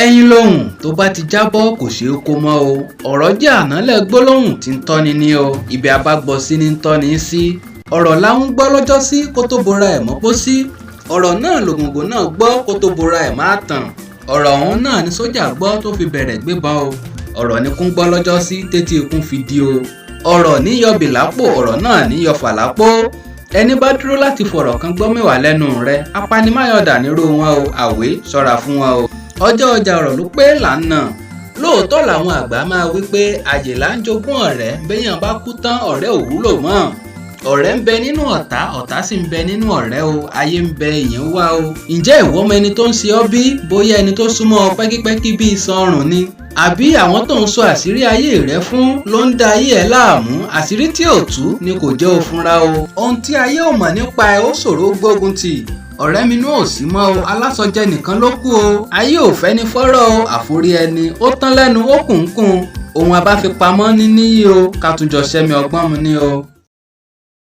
Ẹyin lohùn tó bá ti jábọ́ kò ṣeé kó mọ́ o. Ọ̀rọ̀ jẹ́ ànálẹ̀ gbólóhùn tí ń tọ́ni ní o. Ibi abágbọ́ sí ní ń tọ́ni sí. Ọ̀rọ̀ láwọn gbọ́ lọ́jọ́ sí kó tó bora ẹ̀ mọ́ pọ́ sí. Ọ̀rọ̀ náà lògùngùn náà gbọ́ kó tó bora ẹ̀ máa tàn. Ọ̀rọ̀ ọ̀hún náà ni sójà gbọ́ tó fi bẹ̀rẹ̀ gbébọn o. Ọ̀rọ̀ ni kún gbọ́ lọ́jọ́ sí tétí ikún fi di o. Ọ̀rọ̀ ní yọ bìlápò, ọ̀rọ̀ náà ní yọ fàlápò. Ẹni bá dúró láti fọ̀rọ̀ kan gbọ́ mẹ́wàá lẹ́nu rẹ̀, apanimáyọ̀dà nírú wọn o. Àwé ṣọ́ra fún wọn o. Ọjọ́ ọjà ọ̀rọ̀ ló pé lánàá. Lóòótọ́ làwọn àgbà máa wí pé àjèlá ń jogún ọ̀rẹ́, béèyàn bá kú tán ọ̀rẹ́ ò wúlò mọ́. Ọ̀rẹ́ ń bẹ nínú ọ̀tá, ọ̀tá sì ń bẹ nínú ọ̀rẹ́ o. Ayé ń bẹ ìyẹn wá o. Ǹjẹ́ ìwọ mọ ẹni tó ń ṣe ọ́ bí? Bóyá ẹni tó súnmọ́ ọ pẹ́kípẹ́kí bíi sọrùn ni. Àbí àwọn tó ń sọ àṣírí ayé rẹ fún ló ń da ayé ẹ láàmú. Àṣírí tí ò tú ni kò jẹ́ ó fúnra o. Ohun tí ayé ò mọ̀ nípa ẹ ó ṣòro gbógun tì. Ọ̀rẹ́ mi náà ò sí mọ́ o, alásọjẹ nìkan ló kù o. Ayé ò fẹ́ ní fọ́rọ̀ o, àforí ẹni ó tán lẹ́nu ó kùnkùn. Ohun abáfipamọ́ ní níyì o, ká tún jọ ṣẹ́mi ọgbọ́n mu ní o.